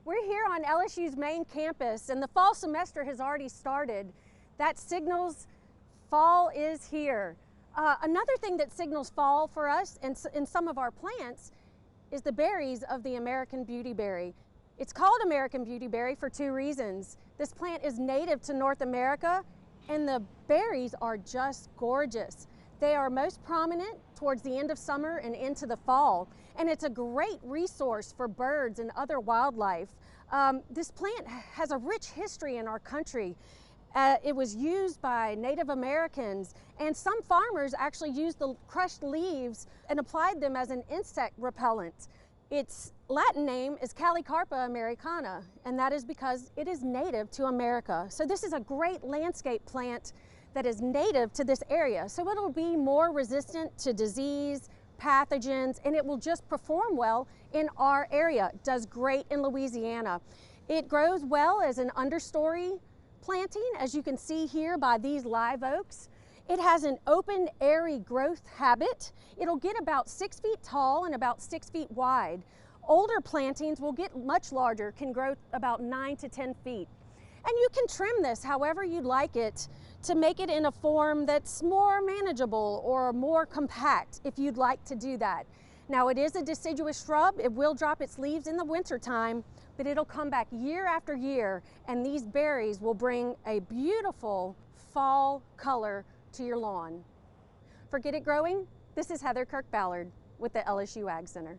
We're here on LSU's main campus and the fall semester has already started. That signals fall is here. Another thing that signals fall for us and in some of our plants is the berries of the American beautyberry. It's called American beautyberry for two reasons. This plant is native to North America and the berries are just gorgeous. They are most prominent towards the end of summer and into the fall, and it's a great resource for birds and other wildlife. This plant has a rich history in our country. It was used by Native Americans, and some farmers actually used the crushed leaves and applied them as an insect repellent. Its Latin name is Calicarpa americana, and that is because it is native to America. So this is a great landscape plant that is native to this area. So it'll be more resistant to disease, pathogens, and it will just perform well in our area. It does great in Louisiana. It grows well as an understory planting, as you can see here by these live oaks. It has an open, airy growth habit. It'll get about 6 feet tall and about 6 feet wide. Older plantings will get much larger, can grow about 9 to 10 feet. And you can trim this however you'd like it to make it in a form that's more manageable or more compact if you'd like to do that. Now it is a deciduous shrub. It will drop its leaves in the wintertime, but it'll come back year after year, and these berries will bring a beautiful fall color to your lawn. For Get It Growing, this is Heather Kirk-Ballard with the LSU AgCenter.